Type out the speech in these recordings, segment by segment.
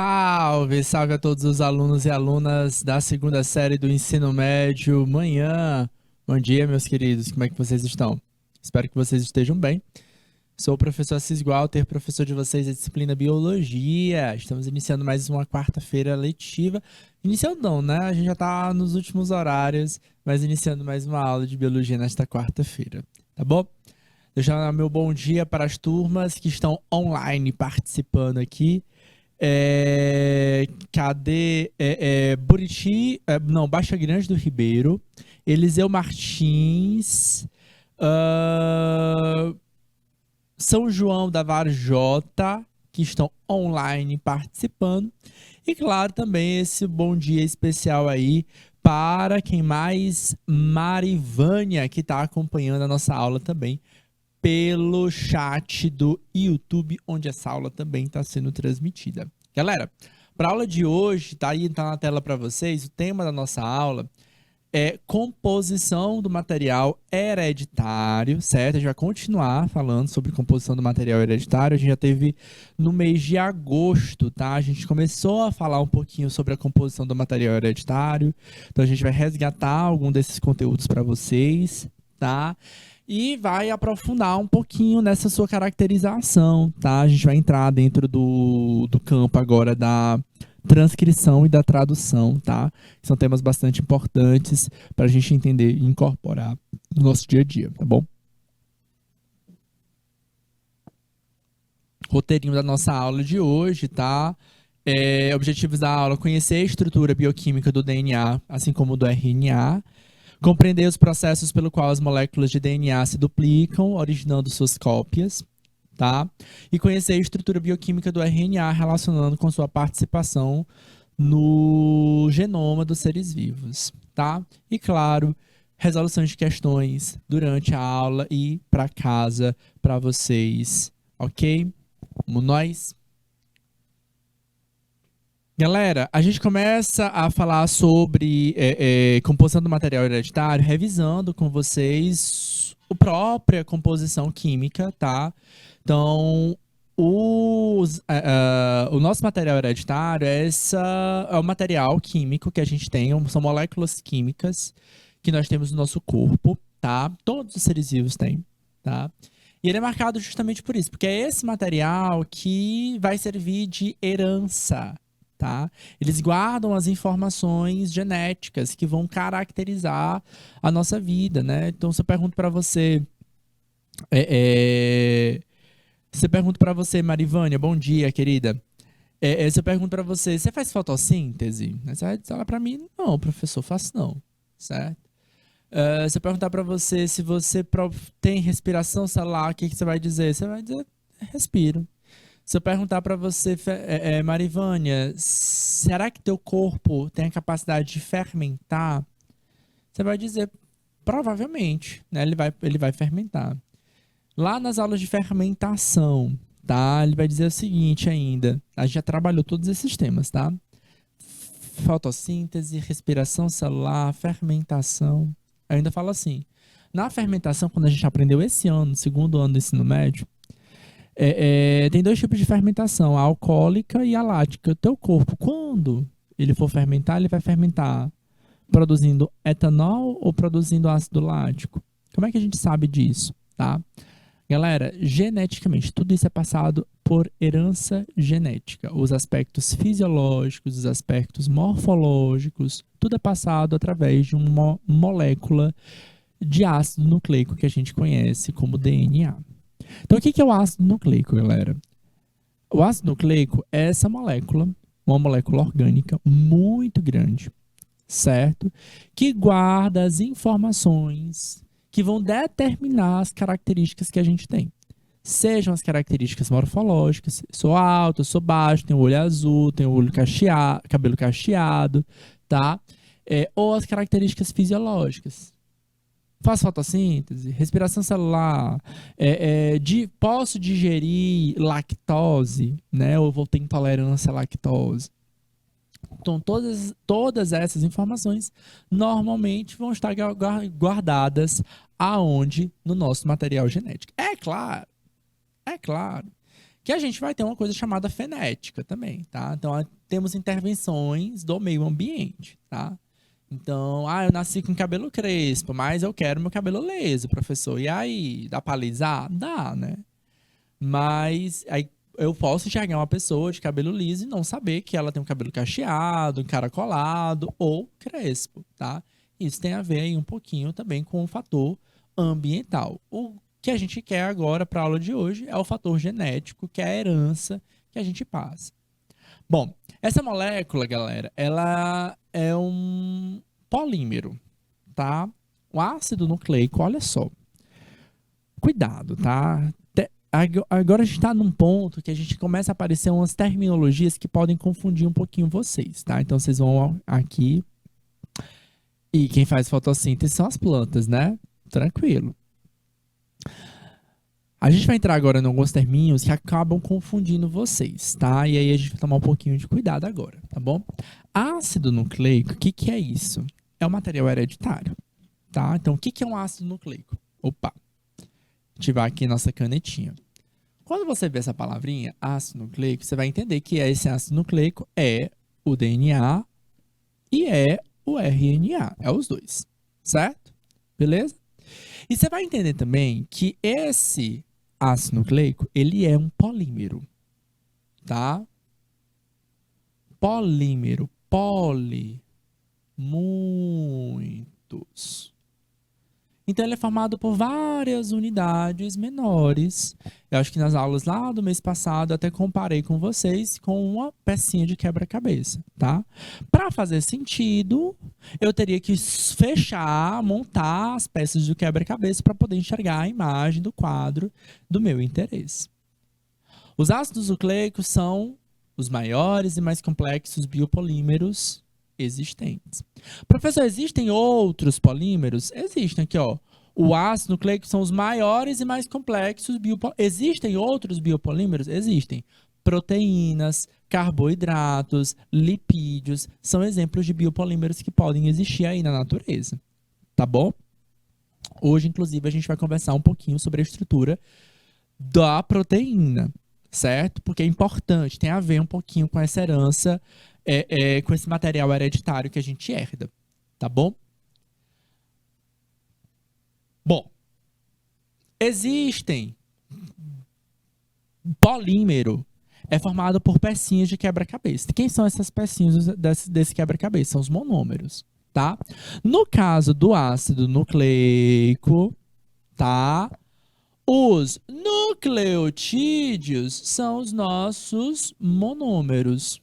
Salve, salve a todos os alunos e alunas da segunda série do ensino médio. Manhã. Bom dia, meus queridos. Como é que vocês estão? Espero que vocês estejam bem. Sou o professor Assis Walter, professor de vocês da disciplina Biologia. Estamos iniciando mais uma quarta-feira letiva. Iniciando não, né? A gente já está nos últimos horários, mas iniciando mais uma aula de Biologia nesta quarta-feira, tá bom? Deixando meu bom dia para as turmas que estão online participando aqui. Cadê? Buriti, não, Baixa Grande do Ribeiro, Eliseu Martins, São João da Varjota, que estão online participando. E claro, também esse bom dia especial aí para quem mais? Marivânia, que está acompanhando a nossa aula também pelo chat do YouTube, onde essa aula também está sendo transmitida. Galera, para a aula de hoje, tá na tela para vocês, o tema da nossa aula é composição do material hereditário, certo? A gente vai continuar falando sobre composição do material hereditário. A gente já teve no mês de agosto, tá? A gente começou a falar um pouquinho sobre a composição do material hereditário. Então a gente vai resgatar algum desses conteúdos para vocês, tá? E vai aprofundar um pouquinho nessa sua caracterização, tá? A gente vai entrar dentro do campo agora da transcrição e da tradução, tá? São temas bastante importantes para a gente entender e incorporar no nosso dia a dia, tá bom? Roteirinho da nossa aula de hoje, tá? Objetivos da aula: conhecer a estrutura bioquímica do DNA, assim como do RNA. Compreender os processos pelo qual as moléculas de DNA se duplicam, originando suas cópias, tá? E conhecer a estrutura bioquímica do RNA, relacionando com sua participação no genoma dos seres vivos, tá? E claro, resolução de questões durante a aula e para casa para vocês, ok? Vamos nós? Galera, a gente começa a falar sobre composição do material hereditário, revisando com vocês a própria composição química, tá? Então, o nosso material hereditário é o material químico que a gente tem, são moléculas químicas que nós temos no nosso corpo, tá? Todos os seres vivos têm, tá? E ele é marcado justamente por isso, porque é esse material que vai servir de herança, tá? Eles guardam as informações genéticas que vão caracterizar a nossa vida, né? Então, se eu pergunto para você, Marivânia, bom dia, querida. Se eu pergunto para você, você faz fotossíntese? Você vai dizer para mim, não, professor, faço não, certo? Se eu perguntar para você se você tem respiração celular, o que você vai dizer? Você vai dizer, respiro. Se eu perguntar para você, Marivânia, será que teu corpo tem a capacidade de fermentar? Você vai dizer, provavelmente, né? Ele vai fermentar. Lá nas aulas de fermentação, tá? Ele vai dizer o seguinte ainda. A gente já trabalhou todos esses temas, tá? Fotossíntese, respiração celular, fermentação. Eu ainda falo assim. Na fermentação, quando a gente aprendeu esse ano, no segundo ano do ensino médio, tem dois tipos de fermentação, a alcoólica e a lática. O teu corpo, quando ele for fermentar, ele vai fermentar produzindo etanol ou produzindo ácido lático. Como é que a gente sabe disso, tá? Galera, geneticamente, tudo isso é passado por herança genética. Os aspectos fisiológicos, os aspectos morfológicos, tudo é passado através de uma molécula de ácido nucleico que a gente conhece como DNA. Então, o que é o ácido nucleico, galera? O ácido nucleico é essa molécula, uma molécula orgânica muito grande, certo? Que guarda as informações que vão determinar as características que a gente tem. Sejam as características morfológicas, sou alto, sou baixo, tenho olho azul, tenho olho cacheado, cabelo cacheado, tá? Ou as características fisiológicas. Faço fotossíntese, respiração celular, posso digerir lactose, né? Ou vou ter intolerância à lactose. Então, todas essas informações normalmente vão estar guardadas aonde? No nosso material genético. É claro que a gente vai ter uma coisa chamada fenética também, tá? Então, temos intervenções do meio ambiente, tá? Então, eu nasci com cabelo crespo, mas eu quero meu cabelo liso, professor. E aí, dá pra alisar? Dá, né? Mas aí eu posso enxergar uma pessoa de cabelo liso e não saber que ela tem um cabelo cacheado, encaracolado ou crespo, tá? Isso tem a ver aí um pouquinho também com o fator ambiental. O que a gente quer agora para a aula de hoje é o fator genético, que é a herança que a gente passa. Bom, essa molécula, galera, ela é um polímero, tá? O ácido nucleico, olha só. Cuidado, tá? Agora a gente está num ponto que a gente começa a aparecer umas terminologias que podem confundir um pouquinho vocês, tá? Então vocês vão aqui. E quem faz fotossíntese são as plantas, né? Tranquilo. A gente vai entrar agora em alguns terminhos que acabam confundindo vocês, tá? E aí a gente vai tomar um pouquinho de cuidado agora, tá bom? Ácido nucleico, o que é isso? É um material hereditário, tá? Então o que é um ácido nucleico? Opa! Ativar aqui nossa canetinha. Quando você vê essa palavrinha, ácido nucleico, você vai entender que esse ácido nucleico é o DNA e é o RNA. É os dois, certo? Beleza? E você vai entender também que esse ácido nucleico, ele é um polímero, tá? Polímero, muitos. Então, ele é formado por várias unidades menores. Eu acho que nas aulas lá do mês passado, eu até comparei com vocês com uma pecinha de quebra-cabeça, tá? Para fazer sentido, eu teria que fechar, montar as peças do quebra-cabeça para poder enxergar a imagem do quadro do meu interesse. Os ácidos nucleicos são os maiores e mais complexos biopolímeros existentes. Professor, existem outros polímeros? Existem aqui, ó. O ácido nucleico são os maiores e mais complexos biopolímeros. Existem outros biopolímeros? Existem. Proteínas, carboidratos, lipídios, são exemplos de biopolímeros que podem existir aí na natureza. Tá bom? Hoje, inclusive, a gente vai conversar um pouquinho sobre a estrutura da proteína, certo? Porque é importante, tem a ver um pouquinho com essa herança, com esse material hereditário que a gente herda, tá bom? Bom, existem polímero, é formado por pecinhas de quebra-cabeça. Quem são essas pecinhas desse quebra-cabeça? São os monômeros, tá? No caso do ácido nucleico, tá? Os nucleotídeos são os nossos monômeros.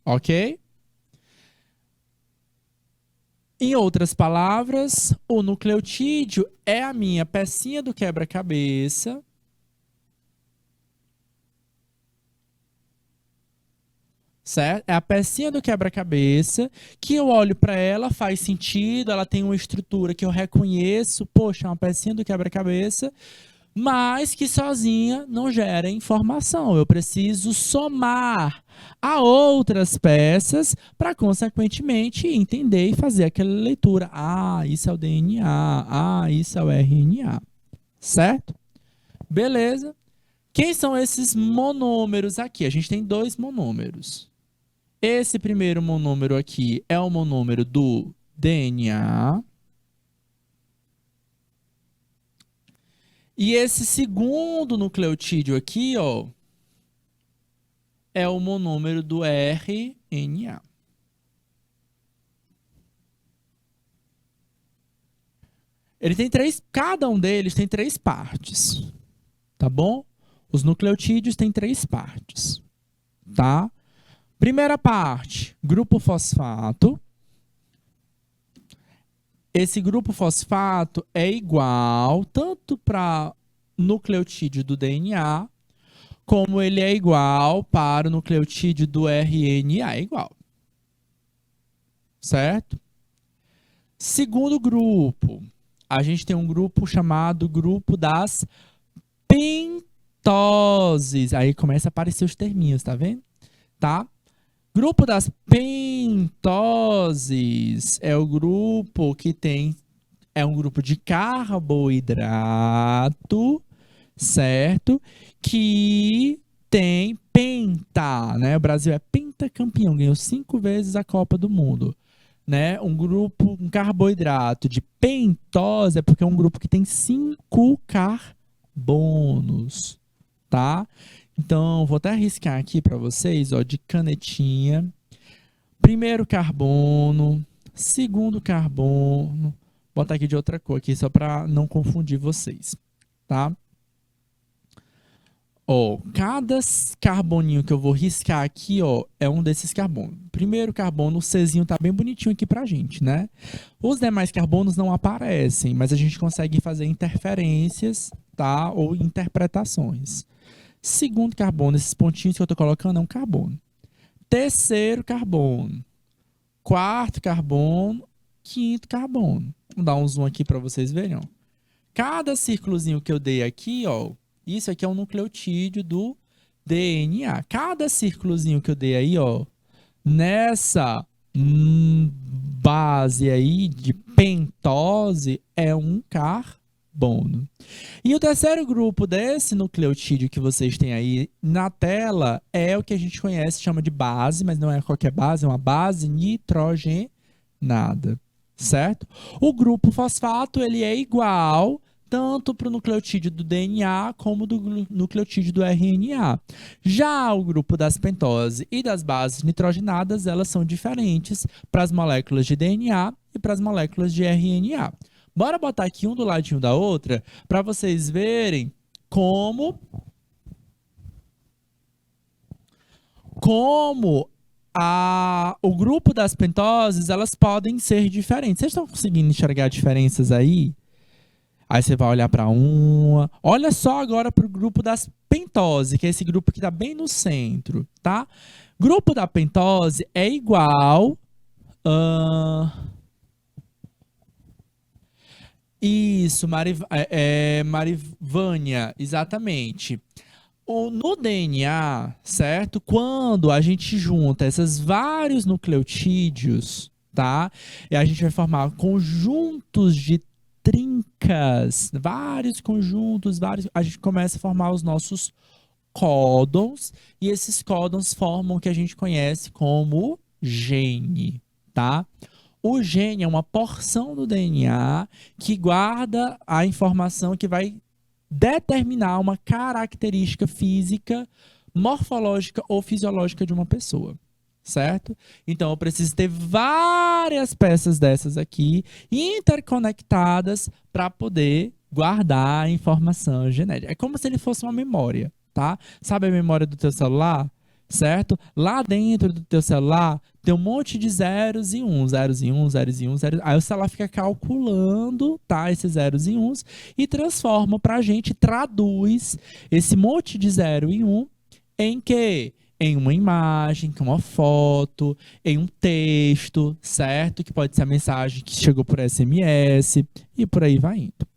Ok? Em outras palavras, o nucleotídeo é a minha pecinha do quebra-cabeça. Certo? É a pecinha do quebra-cabeça que eu olho para ela, faz sentido, ela tem uma estrutura que eu reconheço, poxa, é uma pecinha do quebra-cabeça, mas que sozinha não gera informação. Eu preciso somar a outras peças para, consequentemente, entender e fazer aquela leitura. Ah, isso é o DNA. Ah, isso é o RNA. Certo? Beleza. Quem são esses monômeros aqui? A gente tem dois monômeros. Esse primeiro monômero aqui é o monômero do DNA. E esse segundo nucleotídeo aqui, ó, é o monômero do RNA. Ele tem cada um deles tem 3 partes, tá bom? Os nucleotídeos têm 3 partes, tá? Primeira parte, grupo fosfato. Esse grupo fosfato é igual tanto para o nucleotídeo do DNA, como ele é igual para o nucleotídeo do RNA, é igual. Certo? Segundo grupo, a gente tem um grupo chamado grupo das pentoses. Aí começa a aparecer os terminhos, tá vendo? Tá? Grupo das pentoses é o grupo que tem é um grupo de carboidrato, certo? Que tem penta, né? O Brasil é pentacampeão, ganhou 5 vezes a Copa do Mundo, né? Um carboidrato de pentose é porque é um grupo que tem 5 carbonos, tá? Então, vou até arriscar aqui para vocês, ó, de canetinha. Primeiro carbono, segundo carbono. Vou botar aqui de outra cor aqui só para não confundir vocês, tá? Ó, cada carboninho que eu vou riscar aqui, ó, é um desses carbonos. Primeiro carbono, o Czinho tá bem bonitinho aqui pra gente, né? Os demais carbonos não aparecem, mas a gente consegue fazer interferências, tá? Ou interpretações. Segundo carbono, esses pontinhos que eu tô colocando é um carbono. Terceiro carbono. Quarto carbono. Quinto carbono. Vou dar um zoom aqui para vocês verem, ó. Cada círculozinho que eu dei aqui, ó, isso aqui é um nucleotídeo do DNA. Cada círculozinho que eu dei aí, ó, nessa base aí de pentose é um carbono. E o terceiro grupo desse nucleotídeo que vocês têm aí na tela é o que a gente conhece, chama de base, mas não é qualquer base, é uma base nitrogenada, certo? O grupo fosfato, ele é igual tanto para o nucleotídeo do DNA como do nucleotídeo do RNA. Já o grupo das pentose e das bases nitrogenadas, elas são diferentes para as moléculas de DNA e para as moléculas de RNA. Bora botar aqui um do ladinho da outra para vocês verem como o grupo das pentoses, elas podem ser diferentes. Vocês estão conseguindo enxergar diferenças aí? Aí você vai olhar para uma. Olha só agora para o grupo das pentose, que é esse grupo que está bem no centro, tá? Grupo da pentose é igual. Isso, Marivânia, exatamente. No DNA, certo? Quando a gente junta esses vários nucleotídeos, tá? E a gente vai formar conjuntos de trincas, vários conjuntos, a gente começa a formar os nossos códons, e esses códons formam o que a gente conhece como gene, tá? O gene é uma porção do DNA que guarda a informação que vai determinar uma característica física, morfológica ou fisiológica de uma pessoa, certo? Então eu preciso ter várias peças dessas aqui interconectadas para poder guardar a informação genética. É como se ele fosse uma memória, tá? Sabe a memória do teu celular? Certo? Lá dentro do teu celular tem um monte de zeros e uns, zeros e uns, zeros e uns, zeros. Aí o celular fica calculando, tá, esses zeros e uns e transforma pra gente, traduz esse monte de zero e um em quê? Em uma imagem, que é uma foto, em um texto, certo? Que pode ser a mensagem que chegou por SMS e por aí vai indo.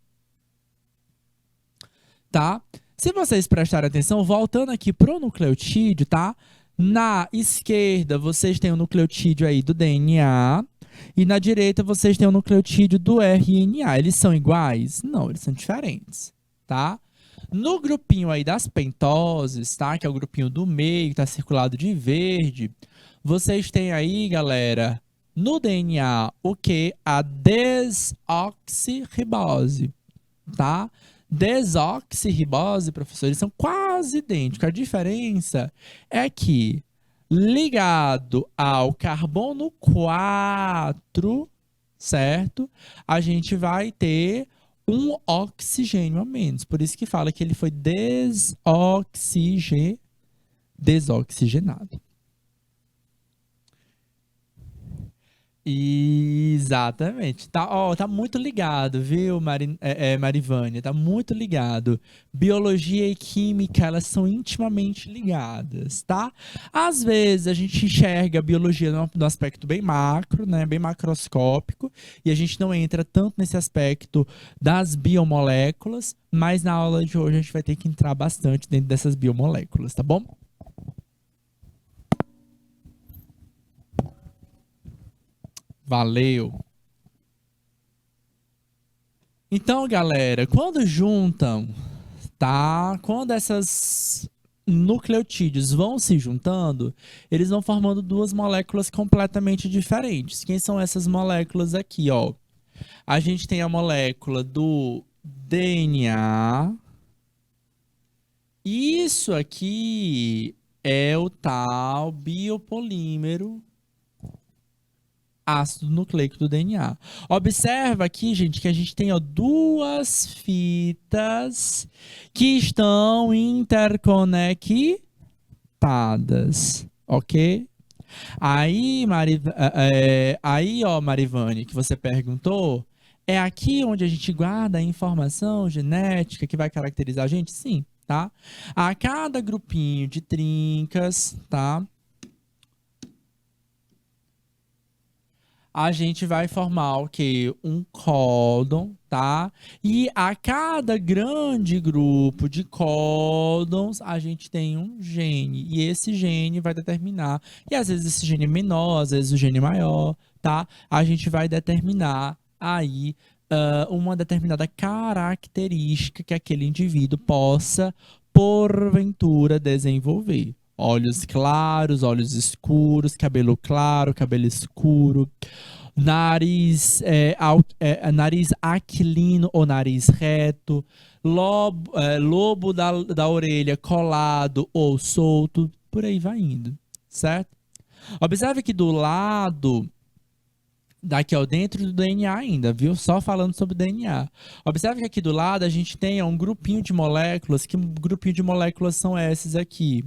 Tá? Se vocês prestarem atenção, voltando aqui pro nucleotídeo, tá? Na esquerda, vocês têm o nucleotídeo aí do DNA. E na direita, vocês têm o nucleotídeo do RNA. Eles são iguais? Não, eles são diferentes, tá? No grupinho aí das pentoses, tá? Que é o grupinho do meio, que tá circulado de verde. Vocês têm aí, galera, no DNA, o que? A desoxirribose, tá? Desoxirribose, professor, eles são quase idênticos. A diferença é que, ligado ao carbono 4, certo? A gente vai ter um oxigênio a menos. Por isso que fala que ele foi desoxigenado. Exatamente. Tá, ó, tá muito ligado, viu, Marivânia? Tá muito ligado. Biologia e química, elas são intimamente ligadas, tá? Às vezes a gente enxerga a biologia no aspecto bem macro, né? Bem macroscópico, e a gente não entra tanto nesse aspecto das biomoléculas, mas na aula de hoje a gente vai ter que entrar bastante dentro dessas biomoléculas, tá bom? Valeu! Então, galera, quando juntam, tá? Quando essas nucleotídeos vão se juntando, eles vão formando duas moléculas completamente diferentes. Quem são essas moléculas aqui, ó? A gente tem a molécula do DNA. Isso aqui é o tal biopolímero ácido nucleico do DNA. Observa aqui, gente, que a gente tem ó, duas fitas que estão interconectadas, ok? Aí, ó, Marivane, que você perguntou, é aqui onde a gente guarda a informação genética que vai caracterizar a gente? Sim, tá? A cada grupinho de trincas, tá? A gente vai formar o quê? Um códon, tá? E a cada grande grupo de códons, a gente tem um gene. E esse gene vai determinar. E às vezes esse gene é menor, às vezes o gene é maior, tá? A gente vai determinar aí uma determinada característica que aquele indivíduo possa, porventura, desenvolver. Olhos claros, olhos escuros, cabelo claro, cabelo escuro, nariz aquilino ou nariz reto, lobo da orelha colado ou solto, por aí vai indo, certo? Observe que do lado, daqui ó, dentro do DNA ainda, viu? Só falando sobre o DNA. Observe que aqui do lado a gente tem ó, um grupinho de moléculas, que grupinho de moléculas são essas aqui?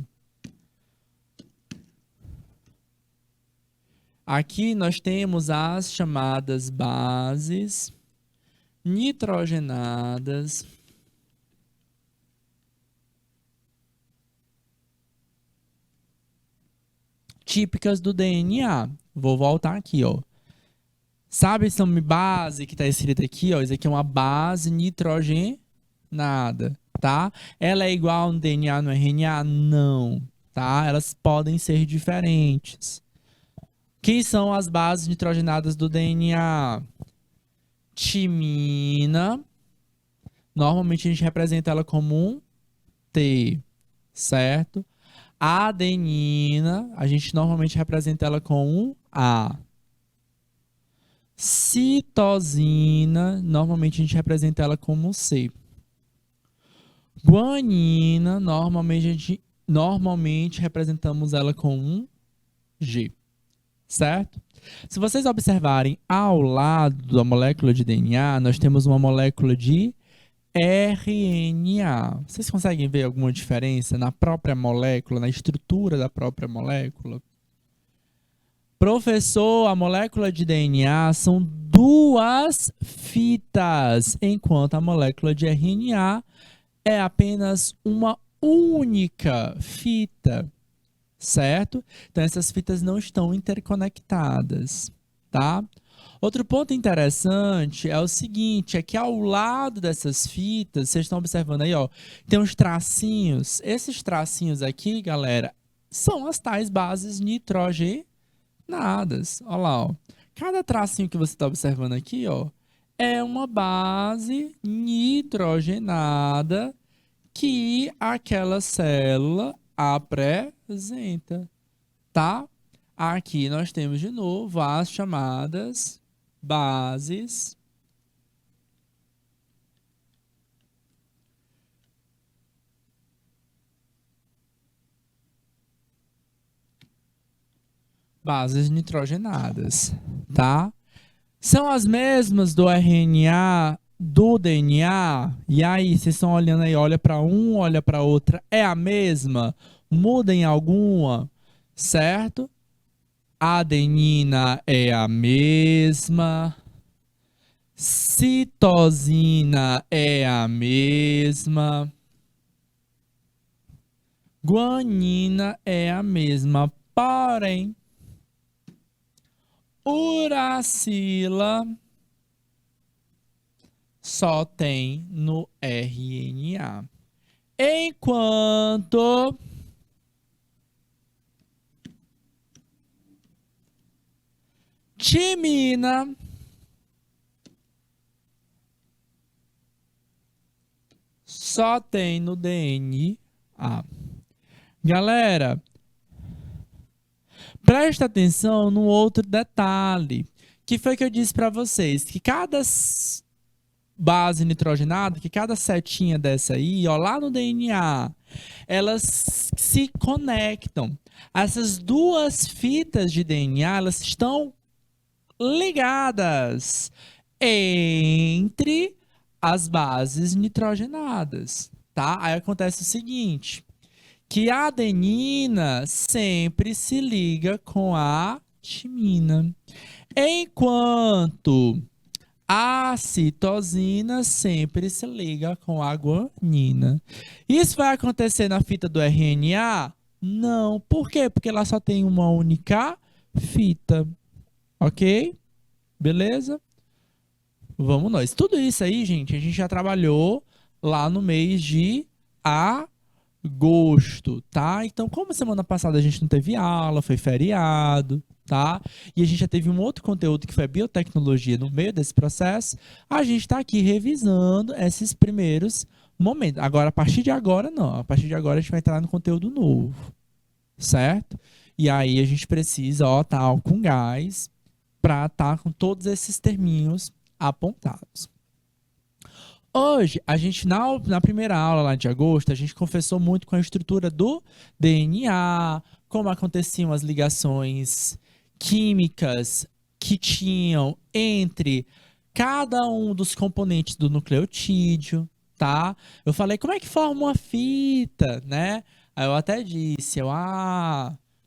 Aqui nós temos as chamadas bases nitrogenadas típicas do DNA. Vou voltar aqui, ó. Sabe essa base que está escrita aqui, ó? Isso aqui é uma base nitrogenada, tá? Ela é igual no DNA, no RNA? Não, tá? Elas podem ser diferentes. Quem são as bases nitrogenadas do DNA? Timina. Normalmente a gente representa ela como um T, certo? Adenina, a gente normalmente representa ela com um A. Citosina, normalmente a gente representa ela como um C. Guanina, normalmente representamos ela com um G, certo? Se vocês observarem ao lado da molécula de DNA, nós temos uma molécula de RNA. Vocês conseguem ver alguma diferença na própria molécula, na estrutura da própria molécula? Professor, a molécula de DNA são duas fitas, enquanto a molécula de RNA é apenas uma única fita, certo? Então essas fitas não estão interconectadas, tá? Outro ponto interessante é o seguinte, é que ao lado dessas fitas, vocês estão observando aí, ó, tem uns tracinhos. Esses tracinhos aqui, galera, são as tais bases nitrogenadas. Olha lá, ó. Cada tracinho que você está observando aqui, ó, é uma base nitrogenada que aquela célula apresenta, tá? Aqui nós temos de novo as chamadas bases bases nitrogenadas, tá? São as mesmas do RNA, do DNA. E aí, vocês estão olhando aí, olha para um, olha para outra, é a mesma? Muda em alguma, certo? A adenina é a mesma. Citosina é a mesma. Guanina é a mesma. Porém, uracila só tem no RNA. Enquanto timina Só tem no DNA. Galera, presta atenção no outro detalhe, que foi que eu disse para vocês, que cada base nitrogenada, que cada setinha dessa aí, ó, lá no DNA, elas se conectam. Essas duas fitas de DNA, elas estão ligadas entre as bases nitrogenadas, tá? Aí acontece o seguinte, que a adenina sempre se liga com a timina, enquanto a citosina sempre se liga com a guanina. Isso vai acontecer na fita do RNA? Não. Por quê? Porque ela só tem uma única fita. Ok? Beleza? Vamos nós. Tudo isso aí, gente, a gente já trabalhou lá no mês de agosto, tá? Então, como semana passada a gente não teve aula, foi feriado, tá? E a gente já teve um outro conteúdo que foi a biotecnologia no meio desse processo, a gente está aqui revisando esses primeiros momentos. Agora, a partir de agora, não. A partir de agora a gente vai entrar no conteúdo novo, certo? E aí a gente precisa, ó, tá com gás para estar com todos esses terminhos apontados. Hoje, a gente, na primeira aula lá de agosto, a gente conversou muito com a estrutura do DNA, como aconteciam as ligações químicas que tinham entre cada um dos componentes do nucleotídeo, tá? Eu falei, como é que forma uma fita, né? Aí eu até disse,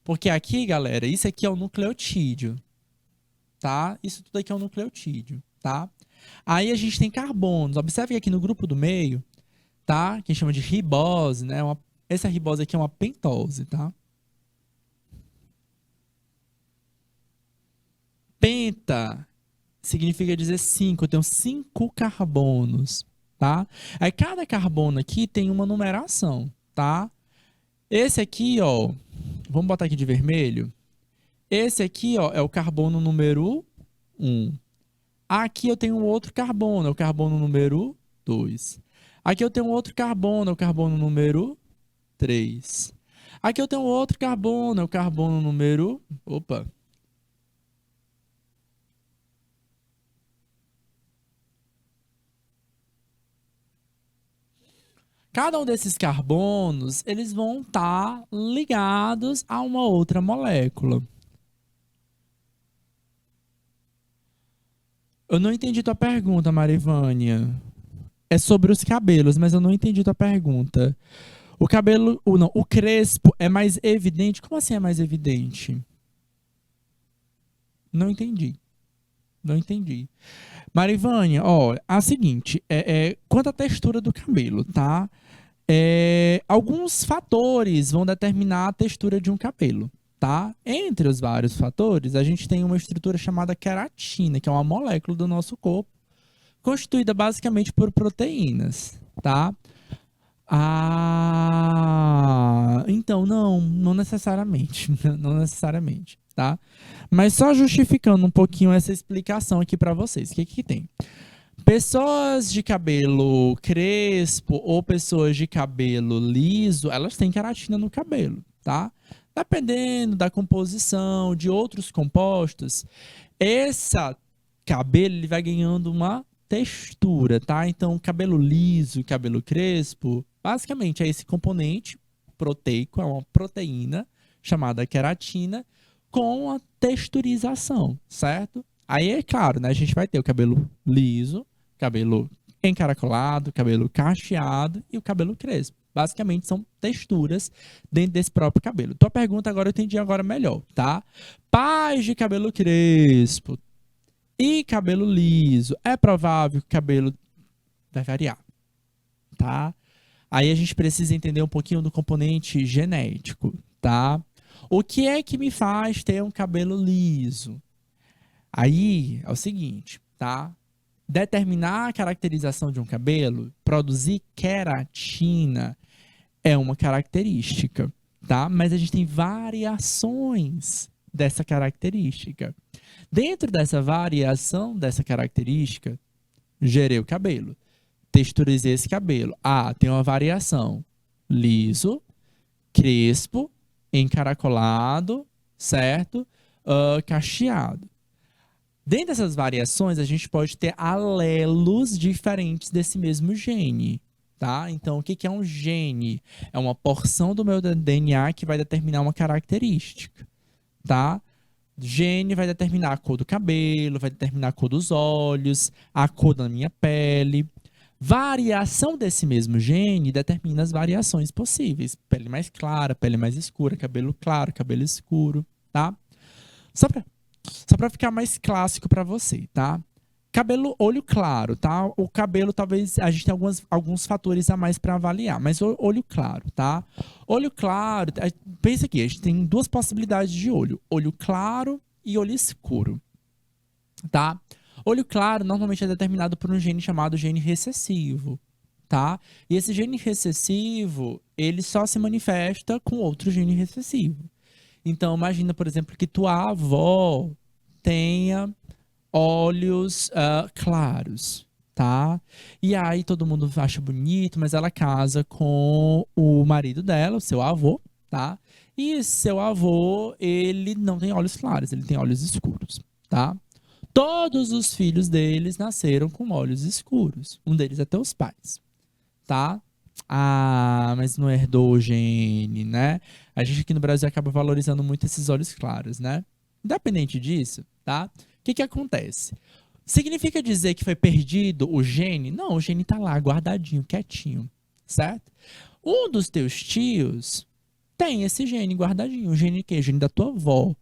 porque aqui, galera, isso aqui é o nucleotídeo, tá? Isso tudo aqui é um nucleotídeo, tá? Aí a gente tem carbonos. Observe que aqui no grupo do meio, tá? Que a gente chama de ribose, né? Essa ribose aqui é uma pentose, tá? Penta significa dizer 5. Eu tenho 5 carbonos, tá? Aí cada carbono aqui tem uma numeração, tá? Esse aqui, ó, vamos botar aqui de vermelho. Esse aqui, ó, é o carbono número 1. Aqui eu tenho outro carbono, é o carbono número 2. Aqui eu tenho outro carbono, é o carbono número 3. Aqui eu tenho outro carbono, é o carbono número... Opa! Cada um desses carbonos, eles vão estar ligados a uma outra molécula. Eu não entendi tua pergunta, Marivânia. É sobre os cabelos, mas eu não entendi tua pergunta. O cabelo, não, o crespo é mais evidente? Como assim é mais evidente? Não entendi. Não entendi. Marivânia, ó, a seguinte, quanto à textura do cabelo, tá? Alguns fatores vão determinar a textura de um cabelo, tá? Entre os vários fatores, a gente tem uma estrutura chamada queratina, que é uma molécula do nosso corpo, constituída basicamente por proteínas, tá? Então não necessariamente, não necessariamente, tá? Mas só justificando um pouquinho essa explicação aqui para vocês. O que que tem? Pessoas de cabelo crespo ou pessoas de cabelo liso, elas têm queratina no cabelo, tá? Dependendo da composição de outros compostos, esse cabelo ele vai ganhando uma textura, tá? Então, cabelo liso, cabelo crespo, basicamente é esse componente proteico, é uma proteína chamada queratina com a texturização, certo? Aí é claro, né? A gente vai ter o cabelo liso, cabelo encaracolado, cabelo cacheado e o cabelo crespo. Basicamente são texturas dentro desse próprio cabelo. Tua pergunta agora eu entendi agora melhor, tá? Pais de cabelo crespo e cabelo liso, é provável que o cabelo vai variar, tá? Aí a gente precisa entender um pouquinho do componente genético, tá? O que é que me faz ter um cabelo liso? Aí é o seguinte, tá? Determinar a caracterização de um cabelo, produzir queratina é uma característica, tá? Mas a gente tem variações dessa característica. Dentro dessa variação dessa característica, gerei o cabelo. texturizei esse cabelo. Ah, tem uma variação. Liso, crespo, encaracolado, certo? Cacheado. Dentro dessas variações, a gente pode ter alelos diferentes desse mesmo gene, tá? Então, o que é um gene? É uma porção do meu DNA que vai determinar uma característica, tá? Gene vai determinar a cor do cabelo, vai determinar a cor dos olhos, a cor da minha pele. Variação desse mesmo gene determina as variações possíveis. Pele mais clara, pele mais escura, cabelo claro, cabelo escuro, tá? Só pra ficar mais clássico pra você, tá? Cabelo, olho claro, tá? O cabelo, talvez, a gente tem alguns fatores a mais pra avaliar, mas olho claro, tá? Olho claro, pensa aqui, a gente tem duas possibilidades de olho. Olho claro e olho escuro, tá? Olho claro normalmente é determinado por um gene chamado gene recessivo, tá? E esse gene recessivo, ele só se manifesta com outro gene recessivo. Então, imagina, por exemplo, que tua avó tenha olhos claros, tá? E aí todo mundo acha bonito, mas ela casa com o marido dela, o seu avô, tá? E seu avô, ele não tem olhos claros, ele tem olhos escuros, tá? Todos os filhos deles nasceram com olhos escuros. Um deles é teus pais, tá? Ah, mas não herdou o gene, né? A gente aqui no Brasil acaba valorizando muito esses olhos claros, né? Independente disso, tá? O que que acontece? Significa dizer que foi perdido o gene? Não, o gene tá lá, guardadinho, quietinho, certo? Um dos teus tios tem esse gene guardadinho. O gene que? O gene da tua avó,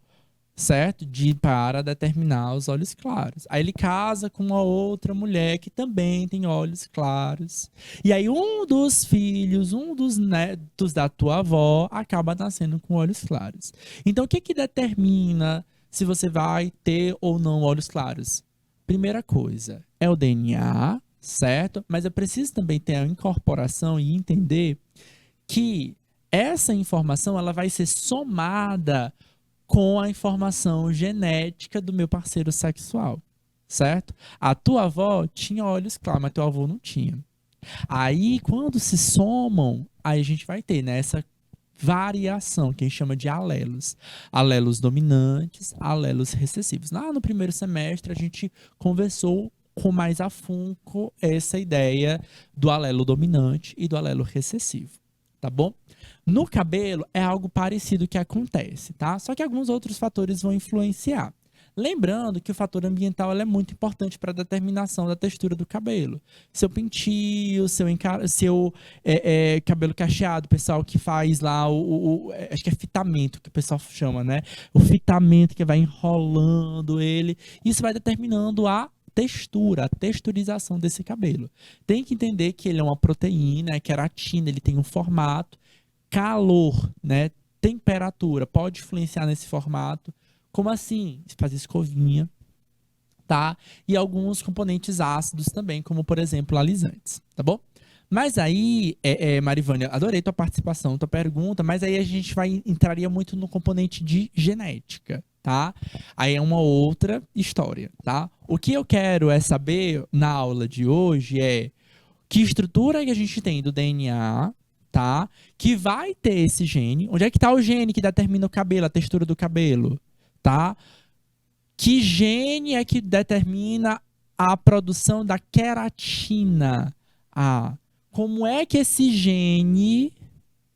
certo? Para determinar os olhos claros. Aí ele casa com uma outra mulher que também tem olhos claros. E aí um dos filhos, um dos netos da tua avó acaba nascendo com olhos claros. Então o que que determina se você vai ter ou não olhos claros? Primeira coisa, é o DNA, certo? Mas eu preciso também ter a incorporação e entender que essa informação ela vai ser somada com a informação genética do meu parceiro sexual, certo? A tua avó tinha olhos claros, mas teu avô não tinha. Aí, quando se somam, aí a gente vai ter, né, essa variação, que a gente chama de alelos. Alelos dominantes, alelos recessivos. Lá no primeiro semestre, a gente conversou com mais afinco essa ideia do alelo dominante e do alelo recessivo, tá bom? No cabelo é algo parecido que acontece, tá? Só que alguns outros fatores vão influenciar. Lembrando que o fator ambiental é muito importante para a determinação da textura do cabelo. Seu pentio, seu cabelo cacheado, o pessoal que faz lá acho que é fitamento que o pessoal chama, né? O fitamento que vai enrolando ele. Isso vai determinando a textura, a texturização desse cabelo. Tem que entender que ele é uma proteína, é queratina, ele tem um formato. Calor, né? Temperatura pode influenciar nesse formato. Como assim? Fazer escovinha, tá? E alguns componentes ácidos também, como por exemplo alisantes, tá bom? Mas aí, Marivânia, adorei tua participação, tua pergunta, mas aí a gente entraria muito no componente de genética, tá? Aí é uma outra história, tá? O que eu quero é saber na aula de hoje é que estrutura que a gente tem do DNA, tá? Que vai ter esse gene. Onde é que tá o gene que determina o cabelo, a textura do cabelo, tá? Que gene é que determina a produção da queratina? Ah, como é que esse gene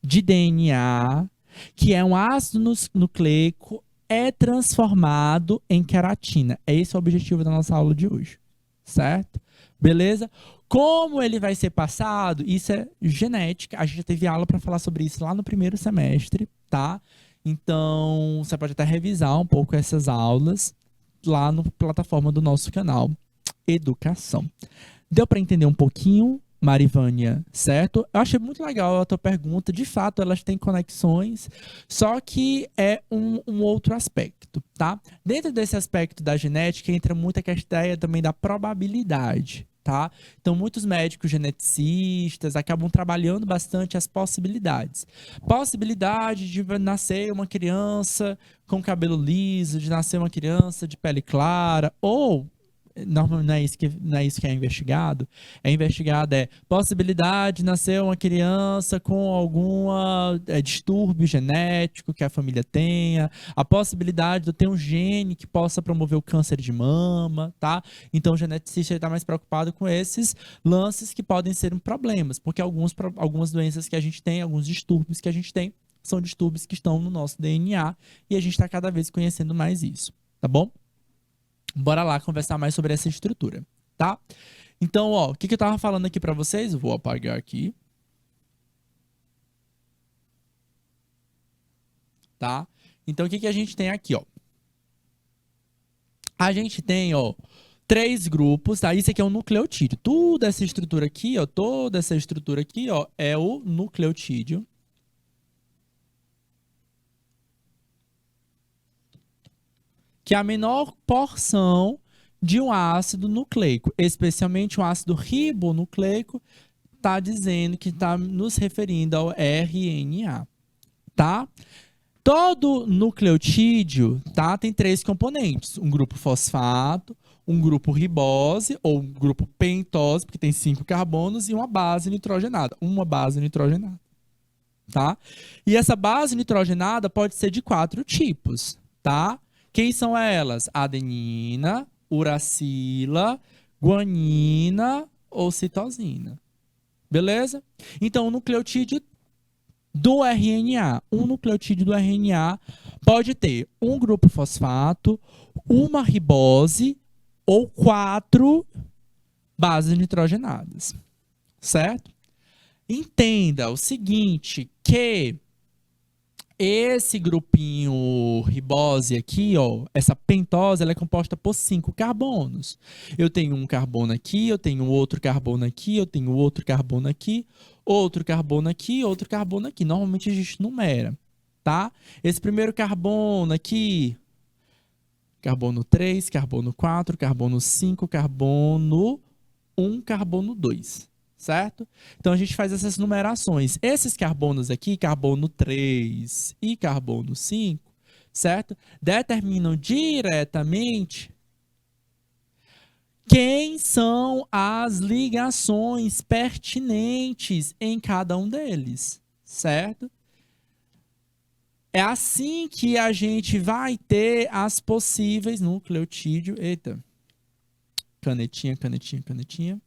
de DNA, que é um ácido nucleico, é transformado em queratina? Esse é o objetivo da nossa aula de hoje, certo? Beleza? Como ele vai ser passado? Isso é genética. A gente já teve aula para falar sobre isso lá no primeiro semestre, tá? Então, você pode até revisar um pouco essas aulas lá na plataforma do nosso canal Educação. Deu para entender um pouquinho, Marivânia, certo? Eu achei muito legal a tua pergunta. De fato, elas têm conexões, só que é um outro aspecto, tá? Dentro desse aspecto da genética, entra muito a ideia também da probabilidade, tá? Então, muitos médicos geneticistas acabam trabalhando bastante as possibilidades. Possibilidade de nascer uma criança com cabelo liso, de nascer uma criança de pele clara, ou normalmente não é isso que é investigado. É investigado possibilidade de nascer uma criança com algum distúrbio genético que a família tenha, a possibilidade de eu ter um gene que possa promover o câncer de mama, tá? Então o geneticista está mais preocupado com esses lances que podem ser problemas, porque algumas doenças que a gente tem, alguns distúrbios que a gente tem, são distúrbios que estão no nosso DNA e a gente está cada vez conhecendo mais isso, tá bom? Bora lá conversar mais sobre essa estrutura, tá? Então, ó, o que eu tava falando aqui para vocês? Vou apagar aqui. Tá? Então, o que a gente tem aqui, ó? A gente tem, ó, 3 grupos, tá? Isso aqui é um nucleotídeo. Toda essa estrutura aqui, ó, é o nucleotídeo. Que é a menor porção de um ácido nucleico, especialmente um ácido ribonucleico, está dizendo que está nos referindo ao RNA, tá? Todo nucleotídeo, tá, tem 3 componentes, um grupo fosfato, um grupo ribose, ou um grupo pentose, porque tem 5 carbonos, e uma base nitrogenada, tá? E essa base nitrogenada pode ser de 4 tipos, tá? Quem são elas? Adenina, uracila, guanina ou citosina. Beleza? Então, o nucleotídeo do RNA. Um nucleotídeo do RNA pode ter um grupo fosfato, uma ribose ou 4 bases nitrogenadas. Certo? Entenda o seguinte, que esse grupinho ribose aqui, ó, essa pentose, ela é composta por 5 carbonos. Eu tenho um carbono aqui, eu tenho outro carbono aqui, eu tenho outro carbono aqui, outro carbono aqui, outro carbono aqui. Normalmente a gente numera, tá? Esse primeiro carbono aqui, carbono 3, carbono 4, carbono 5, carbono 1, carbono 2. Certo? Então a gente faz essas numerações. Esses carbonos aqui, carbono 3 e carbono 5, certo? Determinam diretamente quem são as ligações pertinentes em cada um deles, certo? É assim que a gente vai ter as possíveis nucleotídeos. Eita. Canetinha, canetinha, canetinha.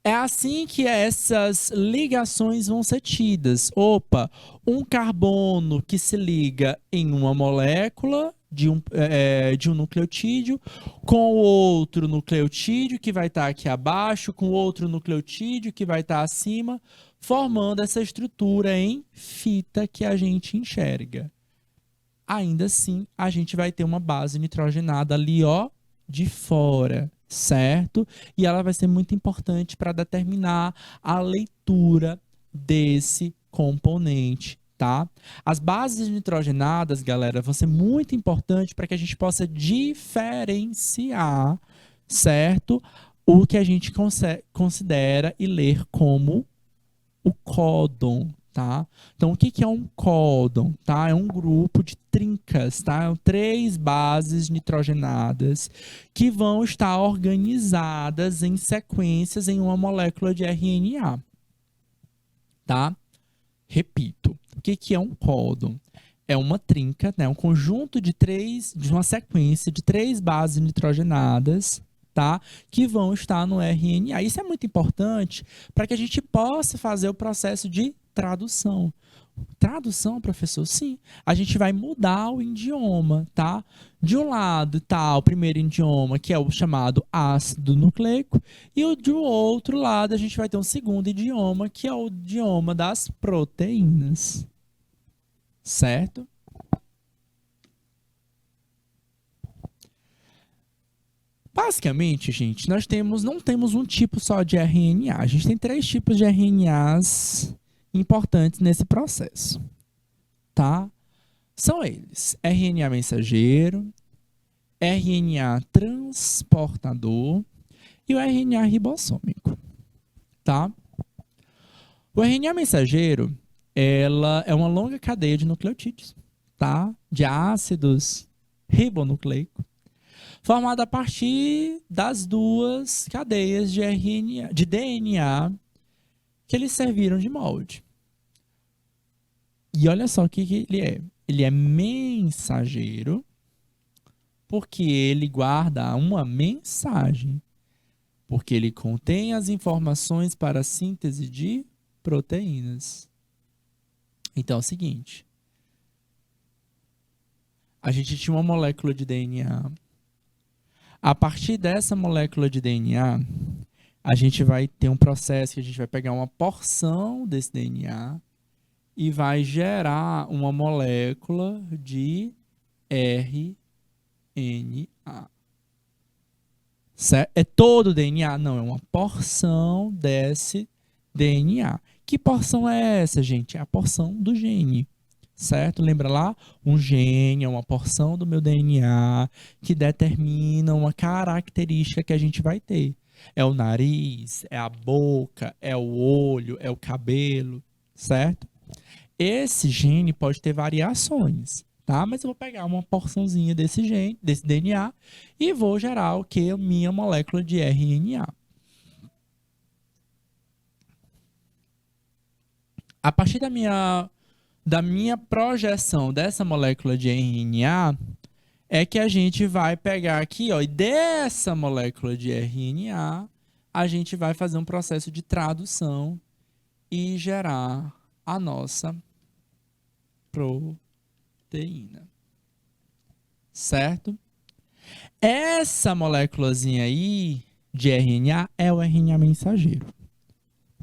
É assim que essas ligações vão ser tidas. Opa, um carbono que se liga em uma molécula de um nucleotídeo com outro nucleotídeo que vai estar aqui abaixo, com outro nucleotídeo que vai estar acima, formando essa estrutura em fita que a gente enxerga. Ainda assim, a gente vai ter uma base nitrogenada ali, ó, de fora, certo? E ela vai ser muito importante para determinar a leitura desse componente, tá? As bases nitrogenadas, galera, vão ser muito importantes para que a gente possa diferenciar, certo? O que a gente considera e ler como o códon, tá? Então, o que é um códon, tá? É um grupo de trincas, tá? 3 bases nitrogenadas que vão estar organizadas em sequências em uma molécula de RNA, tá? Repito, o que é um códon? É uma trinca, né? Um conjunto de uma sequência de 3 bases nitrogenadas, tá? Que vão estar no RNA. Isso é muito importante para que a gente possa fazer o processo de tradução. Tradução, professor? Sim. A gente vai mudar o idioma, tá? De um lado tá o primeiro idioma, que é o chamado ácido nucleico, e do outro lado a gente vai ter um segundo idioma, que é o idioma das proteínas. Certo? Basicamente, gente, nós não temos um tipo só de RNA. A gente tem 3 tipos de RNAs importantes nesse processo, tá? São eles: RNA mensageiro, RNA transportador e o RNA ribossômico, tá? O RNA mensageiro, ela é uma longa cadeia de nucleotídeos, tá? De ácidos ribonucleicos, formado a partir das duas cadeias de RNA, de DNA que eles serviram de molde. E olha só o que ele é. Ele é mensageiro porque ele guarda uma mensagem, porque ele contém as informações para a síntese de proteínas. Então é o seguinte, a gente tinha uma molécula de DNA. A partir dessa molécula de DNA, a gente vai ter um processo que a gente vai pegar uma porção desse DNA e vai gerar uma molécula de RNA. Certo? É todo o DNA? Não, é uma porção desse DNA. Que porção é essa, gente? É a porção do gene. Certo? Lembra lá? Um gene é uma porção do meu DNA que determina uma característica que a gente vai ter. É o nariz, é a boca, é o olho, é o cabelo, certo? Esse gene pode ter variações, tá? Mas eu vou pegar uma porçãozinha desse gene, desse DNA, e vou gerar o que? Minha molécula de RNA. A partir da minha projeção dessa molécula de RNA, é que a gente vai pegar aqui, ó, e dessa molécula de RNA, a gente vai fazer um processo de tradução e gerar a nossa proteína. Certo? Essa moléculazinha aí de RNA é o RNA mensageiro.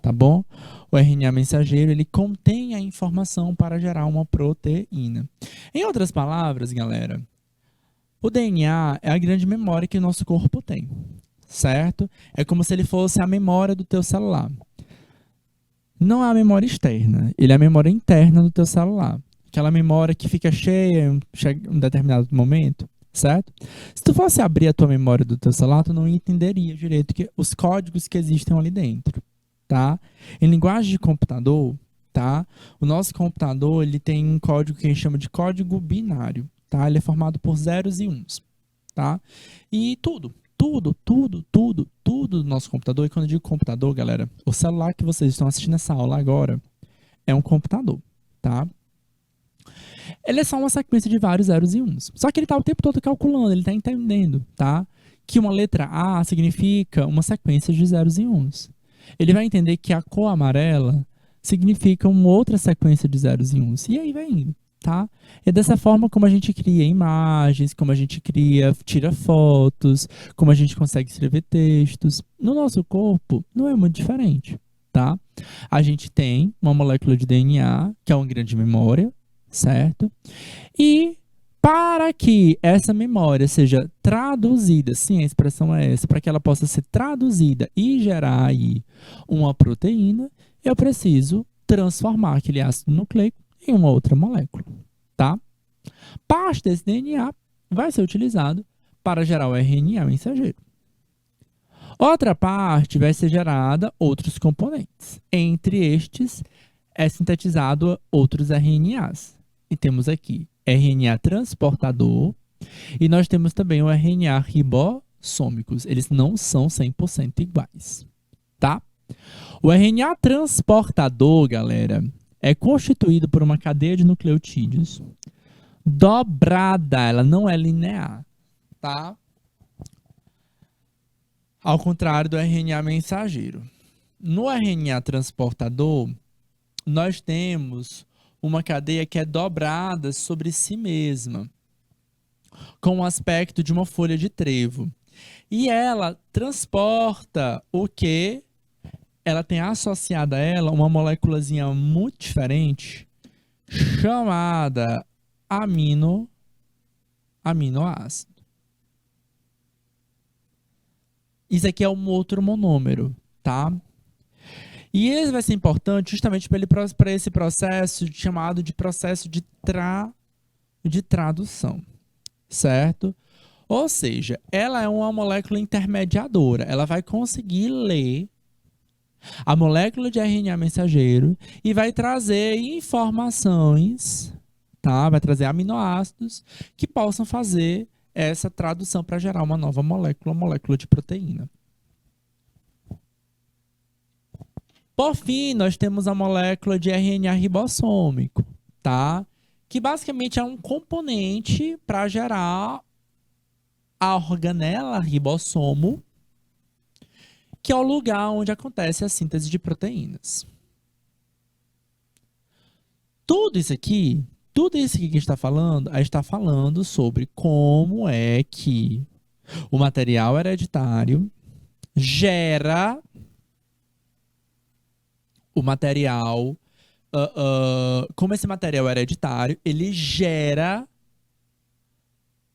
Tá bom? O RNA mensageiro, ele contém a informação para gerar uma proteína. Em outras palavras, galera, o DNA é a grande memória que o nosso corpo tem, certo? É como se ele fosse a memória do teu celular. Não é a memória externa, ele é a memória interna do teu celular. Aquela memória que fica cheia em um determinado momento, certo? Se tu fosse abrir a tua memória do teu celular, tu não entenderia direito os códigos que existem ali dentro, tá? Em linguagem de computador, tá? O nosso computador, ele tem um código que a gente chama de código binário, tá? Ele é formado por zeros e uns, tá? E tudo do nosso computador, e quando eu digo computador, galera, o celular que vocês estão assistindo essa aula agora é um computador, tá? Ele é só uma sequência de vários zeros e uns. Só que ele está o tempo todo calculando, ele está entendendo, tá? Que uma letra A significa uma sequência de zeros e uns. Ele vai entender que a cor amarela significa uma outra sequência de zeros e uns. E aí vai indo, tá? É dessa forma como a gente cria imagens, como a gente tira fotos, como a gente consegue escrever textos. No nosso corpo, não é muito diferente, tá? A gente tem uma molécula de DNA, que é uma grande memória, certo? E para que essa memória seja traduzida, sim, a expressão é essa, para que ela possa ser traduzida e gerar aí uma proteína, eu preciso transformar aquele ácido nucleico em uma outra molécula, tá? Parte desse DNA vai ser utilizado para gerar o RNA mensageiro. Outra parte vai ser gerada outros componentes. Entre estes é sintetizado outros RNAs. E temos aqui RNA transportador e nós temos também o RNA ribossômicos. Eles não são 100% iguais, tá? O RNA transportador, galera, é constituído por uma cadeia de nucleotídeos dobrada, ela não é linear, tá? Ao contrário do RNA mensageiro. No RNA transportador, nós temos uma cadeia que é dobrada sobre si mesma, com o aspecto de uma folha de trevo. E ela transporta o que? Ela tem associada a ela uma moléculazinha muito diferente, chamada aminoácido. Isso aqui é um outro monômero, tá? E ele vai ser importante justamente para esse processo chamado de processo de tradução, certo? Ou seja, ela é uma molécula intermediadora. Ela vai conseguir ler a molécula de RNA mensageiro e vai trazer informações, tá? Vai trazer aminoácidos que possam fazer essa tradução para gerar uma nova molécula, molécula de proteína. Por fim, nós temos a molécula de RNA ribossômico, tá? Que basicamente é um componente para gerar a organela ribossomo, que é o lugar onde acontece a síntese de proteínas. Tudo isso aqui que a gente está falando, a gente está falando sobre como é que o material hereditário gera o material, como esse material hereditário, ele gera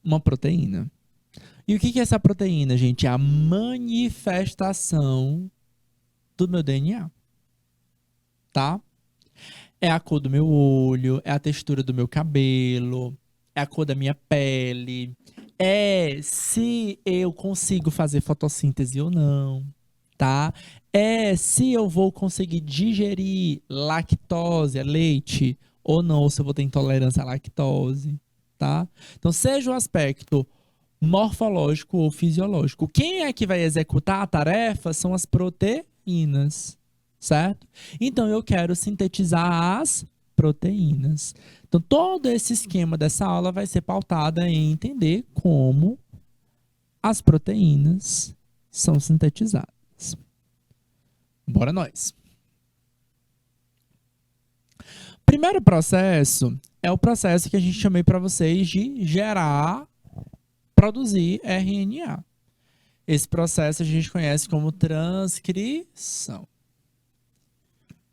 uma proteína. E o que é essa proteína, gente? É a manifestação do meu DNA, tá? É a cor do meu olho, é a textura do meu cabelo, é a cor da minha pele, é se eu consigo fazer fotossíntese ou não, tá? É se eu vou conseguir digerir lactose, leite, ou não, ou se eu vou ter intolerância à lactose, tá? Então, seja o aspecto morfológico ou fisiológico. Quem é que vai executar a tarefa são as proteínas, certo? Então, eu quero sintetizar as proteínas. Então, todo esse esquema dessa aula vai ser pautado em entender como as proteínas são sintetizadas. Bora nós. Primeiro processo é o processo que a gente chamei para vocês de produzir RNA. Esse processo a gente conhece como transcrição. O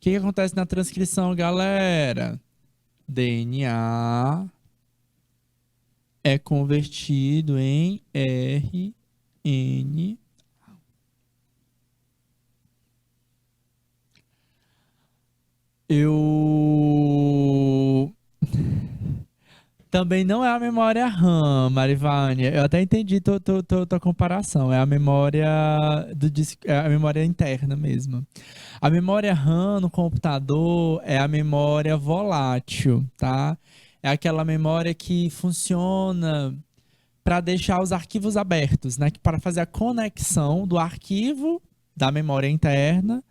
que acontece na transcrição, galera? DNA é convertido em RNA. Também não é a memória RAM, Marivânia. Eu até entendi tua comparação. É a memória do disco, é a memória interna mesmo. A memória RAM no computador é a memória volátil, tá? É aquela memória que funciona para deixar os arquivos abertos, né? Para fazer a conexão do arquivo da memória interna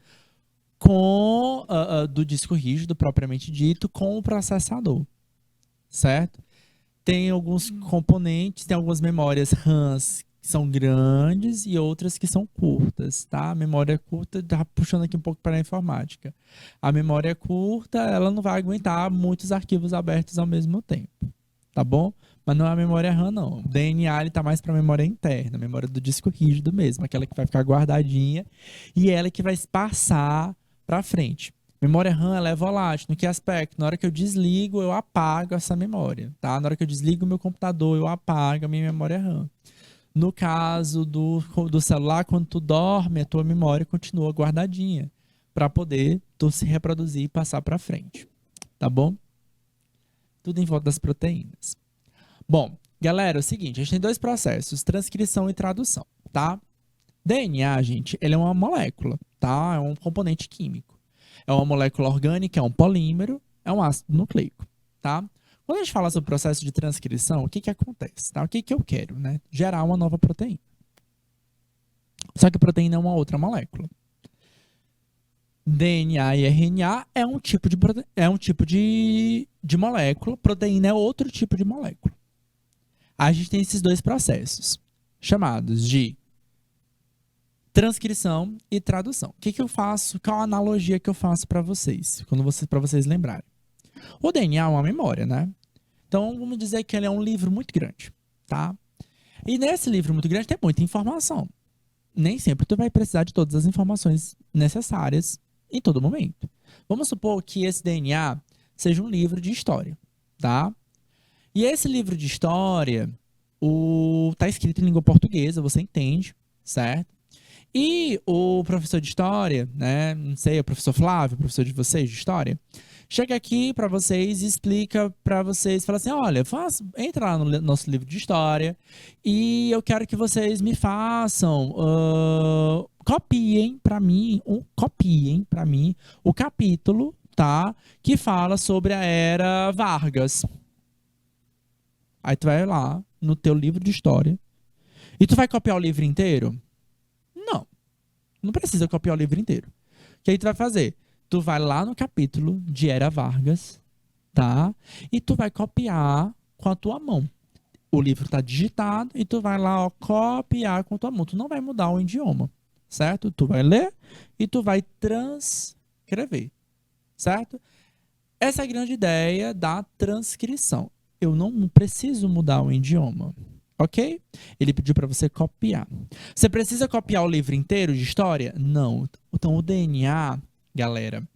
com do disco rígido propriamente dito com o processador, certo? Tem alguns componentes, tem algumas memórias RAMs que são grandes e outras que são curtas, tá? A memória curta, tá puxando aqui um pouco para a informática. A memória curta, ela não vai aguentar muitos arquivos abertos ao mesmo tempo, tá bom? Mas não é a memória RAM, não. O DNA, ele tá mais para a memória interna, a memória do disco rígido mesmo, aquela que vai ficar guardadinha e ela que vai passar para frente. Memória RAM, ela é volátil. No que aspecto? Na hora que eu desligo, eu apago essa memória, tá? Na hora que eu desligo o meu computador, eu apago a minha memória RAM. No caso do celular, quando tu dorme, a tua memória continua guardadinha para poder tu se reproduzir e passar para frente, tá bom? Tudo em volta das proteínas. Bom, galera, é o seguinte, a gente tem dois processos, transcrição e tradução, tá? DNA, gente, ele é uma molécula, tá? É um componente químico. É uma molécula orgânica, é um polímero, é um ácido nucleico, tá? Quando a gente fala sobre o processo de transcrição, o que que acontece, tá? O que que eu quero, né? Gerar uma nova proteína. Só que a proteína é uma outra molécula. DNA e RNA é um tipo de molécula, proteína é outro tipo de molécula. A gente tem esses dois processos, chamados de transcrição e tradução. O que que eu faço? Qual a analogia que eu faço para vocês? Para vocês lembrarem. O DNA é uma memória, né? Então, vamos dizer que ele é um livro muito grande, tá? E nesse livro muito grande tem muita informação. Nem sempre tu vai precisar de todas as informações necessárias em todo momento. Vamos supor que esse DNA seja um livro de história, tá? E esse livro de história, tá escrito em língua portuguesa, você entende, certo? E o professor de história, né? Não sei, o professor Flávio, o professor de vocês de história, chega aqui para vocês e explica para vocês, fala assim, olha, entra lá no nosso livro de história e eu quero que vocês me façam, copiem para mim o capítulo, tá? Que fala sobre a era Vargas. Aí tu vai lá no teu livro de história. E tu vai copiar o livro inteiro? Não. Não precisa copiar o livro inteiro. O que aí tu vai fazer? Tu vai lá no capítulo de Era Vargas, tá? E tu vai copiar com a tua mão. O livro está digitado e tu vai lá, ó, copiar com a tua mão. Tu não vai mudar o idioma, certo? Tu vai ler e tu vai transcrever, certo? Essa é a grande ideia da transcrição. Eu não preciso mudar o idioma, ok? Ele pediu para você copiar. Você precisa copiar o livro inteiro de história? Não. Então, o DNA, galera,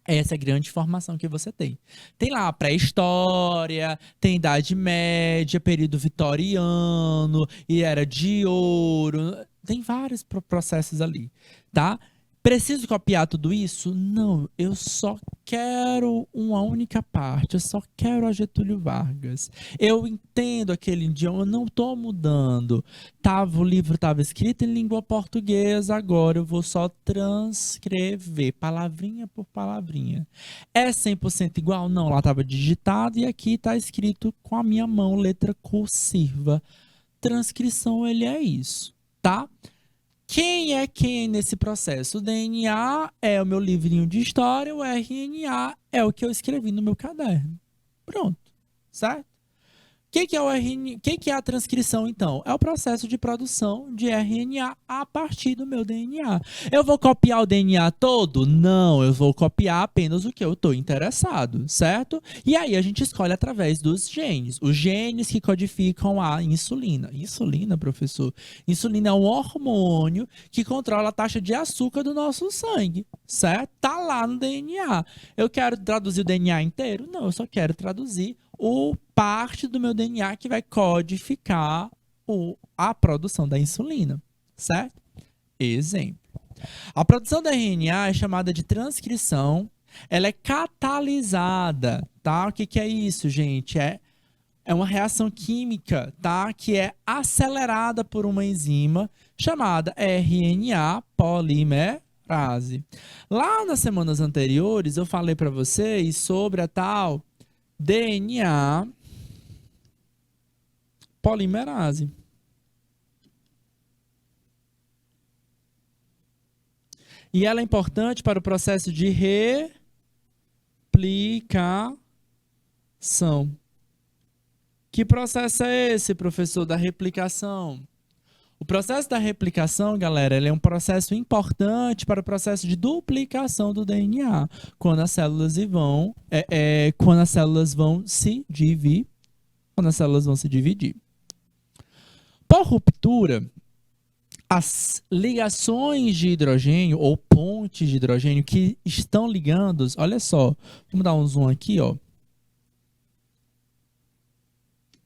essa é a grande informação que você tem. Tem lá a pré-história, tem Idade Média, período vitoriano, e Era de Ouro. Tem vários processos ali, tá? Preciso copiar tudo isso? Não, eu só quero uma única parte, eu só quero a Getúlio Vargas. Eu entendo aquele idioma, eu não estou mudando. O livro estava escrito em língua portuguesa, agora eu vou só transcrever, palavrinha por palavrinha. É 100% igual? Não, lá estava digitado e aqui está escrito com a minha mão, letra cursiva. Transcrição, ele é isso, tá? Quem é quem nesse processo? O DNA é o meu livrinho de história, o RNA é o que eu escrevi no meu caderno. Pronto, certo? Que é o RNA? Que é a transcrição, então? É o processo de produção de RNA a partir do meu DNA. Eu vou copiar o DNA todo? Não, eu vou copiar apenas o que eu estou interessado, certo? E aí a gente escolhe através dos genes. Os genes que codificam a insulina. Insulina, professor? Insulina é um hormônio que controla a taxa de açúcar do nosso sangue, certo? Tá lá no DNA. Eu quero traduzir o DNA inteiro? Não, eu só quero traduzir parte do meu DNA que vai codificar a produção da insulina, certo? Exemplo. A produção da RNA é chamada de transcrição. Ela é catalisada, tá? O que é isso, gente? É uma reação química, tá? Que é acelerada por uma enzima chamada RNA polimerase. Lá nas semanas anteriores, eu falei para vocês sobre a tal DNA polimerase. E ela é importante para o processo de replicação. Que processo é esse, professor, da replicação? O processo da replicação, galera, ele é um processo importante para o processo de duplicação do DNA, quando as células vão se dividir. Por ruptura, as ligações de hidrogênio ou pontes de hidrogênio que estão ligando, olha só, vamos dar um zoom aqui, ó.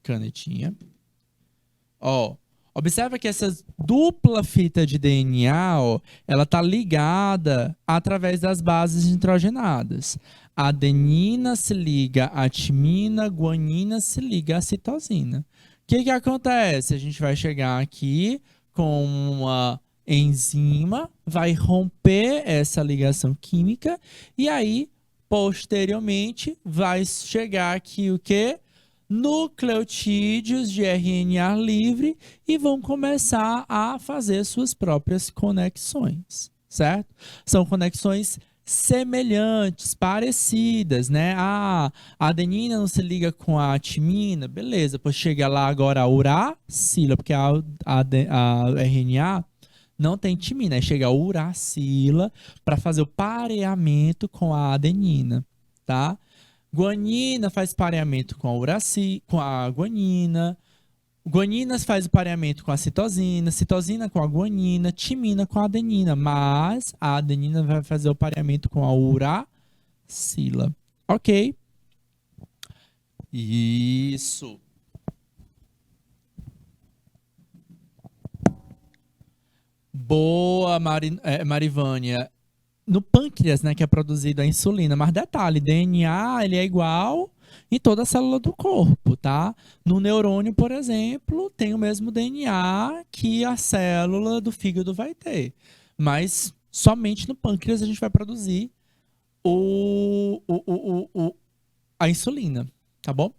Canetinha. Ó, observa que essa dupla fita de DNA, ó, ela está ligada através das bases nitrogenadas. A adenina se liga à timina, a guanina se liga à citosina. O que acontece? A gente vai chegar aqui com uma enzima, vai romper essa ligação química e aí, posteriormente, vai chegar aqui o quê? Nucleotídeos de RNA livre e vão começar a fazer suas próprias conexões, certo? São conexões semelhantes, parecidas, né? A adenina não se liga com a timina, beleza, pois chega lá agora a uracila, porque a RNA não tem timina, aí chega a uracila para fazer o pareamento com a adenina, tá? Guanina faz pareamento com a guanina. Guanina faz o pareamento com a citosina. Citosina com a guanina. Timina com a adenina. Mas a adenina vai fazer o pareamento com a uracila. Ok? Isso. Boa, Marivânia. No pâncreas, né, que é produzida a insulina. Mas detalhe, DNA ele é igual em toda a célula do corpo, tá? No neurônio, por exemplo, tem o mesmo DNA que a célula do fígado vai ter. Mas somente no pâncreas a gente vai produzir a insulina, tá bom?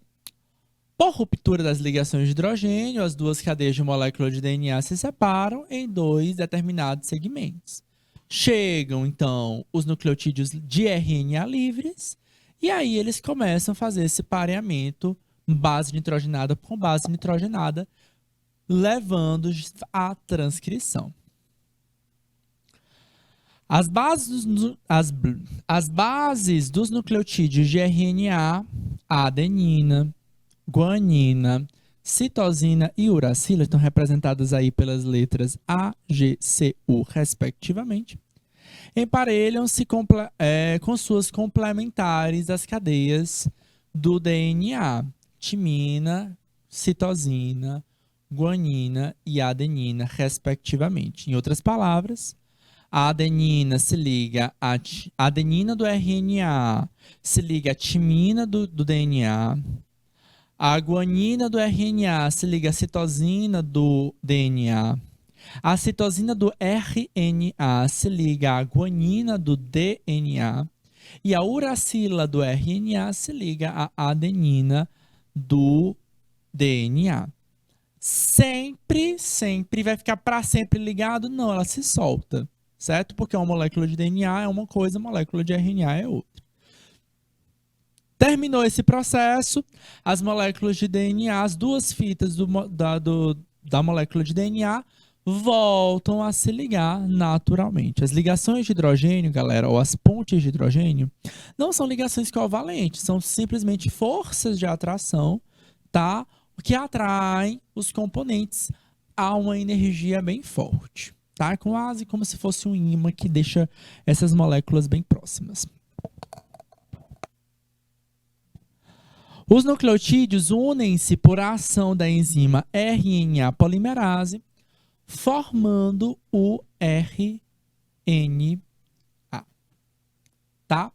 Por ruptura das ligações de hidrogênio, as duas cadeias de molécula de DNA se separam em dois determinados segmentos. Chegam, então, os nucleotídeos de RNA livres, e aí eles começam a fazer esse pareamento base nitrogenada com base nitrogenada, levando à transcrição. As bases dos nucleotídeos de RNA, a adenina, guanina, citosina e uracila estão representadas aí pelas letras A, G, C, U, respectivamente. Emparelham-se com suas complementares as cadeias do DNA, timina, citosina, guanina e adenina, respectivamente. Em outras palavras, a adenina se liga à adenina do RNA, se liga à timina do DNA. A guanina do RNA se liga à citosina do DNA. A citosina do RNA se liga à guanina do DNA. E a uracila do RNA se liga à adenina do DNA. Sempre vai ficar para sempre ligado? Não, ela se solta, certo? Porque uma molécula de DNA é uma coisa, uma molécula de RNA é outra. Terminou esse processo, as moléculas de DNA, as duas fitas da molécula de DNA voltam a se ligar naturalmente. As ligações de hidrogênio, galera, ou as pontes de hidrogênio, não são ligações covalentes, são simplesmente forças de atração, tá? Que atraem os componentes a uma energia bem forte, tá? Quase como se fosse um ímã que deixa essas moléculas bem próximas. Os nucleotídeos unem-se por ação da enzima RNA polimerase, formando o RNA, tá?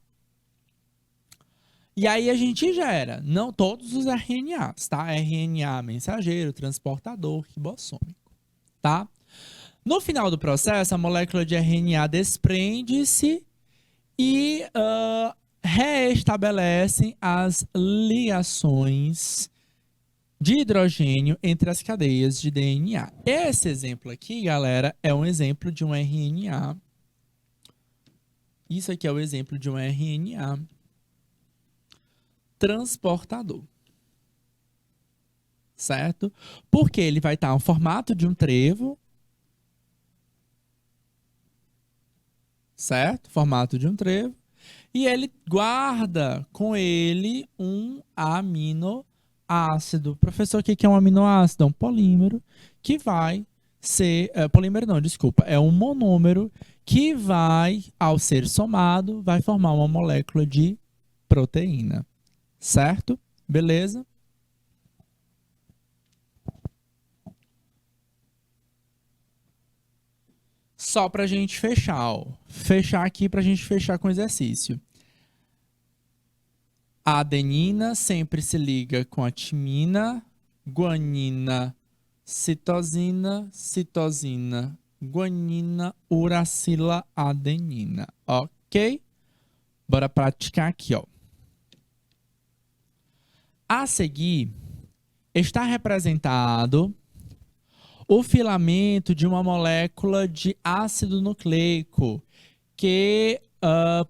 E aí a gente gera, não todos os RNAs, tá? RNA mensageiro, transportador, ribossômico, tá? No final do processo, a molécula de RNA desprende-se e reestabelecem as ligações de hidrogênio entre as cadeias de DNA. Esse exemplo aqui, galera, é um exemplo de um RNA. Isso aqui é o exemplo de um RNA transportador. Certo? Porque ele vai estar no formato de um trevo. Certo? Formato de um trevo. E ele guarda com ele um aminoácido. Professor, o que é um aminoácido? É um polímero que vai ser... polímero não, desculpa. É um monômero que vai, ao ser somado, vai formar uma molécula de proteína. Certo? Beleza? Só para a gente fechar, ó. Fechar aqui para a gente fechar com o exercício. A adenina sempre se liga com a timina, guanina, citosina, citosina, guanina, uracila, adenina. Ok? Bora praticar aqui, ó. A seguir, está representado o filamento de uma molécula de ácido nucleico que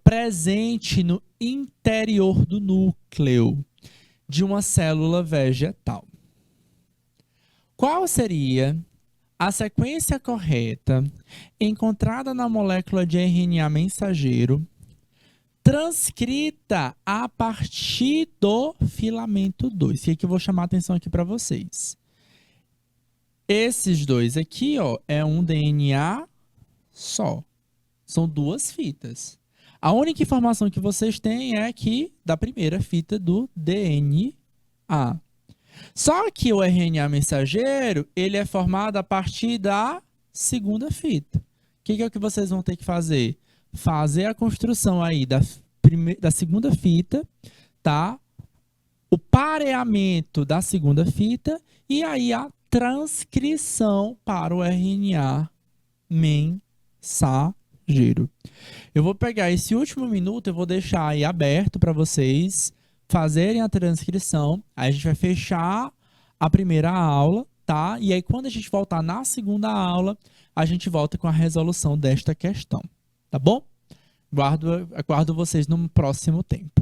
presente no interior do núcleo de uma célula vegetal. Qual seria a sequência correta encontrada na molécula de RNA mensageiro transcrita a partir do filamento 2? E aqui eu vou chamar a atenção aqui para vocês. Esses dois aqui, ó, é um DNA só. São duas fitas. A única informação que vocês têm é aqui da primeira fita do DNA. Só que o RNA mensageiro, ele é formado a partir da segunda fita. O que é o que vocês vão ter que fazer? Fazer a construção aí da segunda fita, tá? O pareamento da segunda fita e aí a transcrição para o RNA mensageiro. Eu vou pegar esse último minuto, eu vou deixar aí aberto para vocês fazerem a transcrição, aí a gente vai fechar a primeira aula, tá? E aí quando a gente voltar na segunda aula, a gente volta com a resolução desta questão, tá bom? Aguardo vocês no próximo tempo.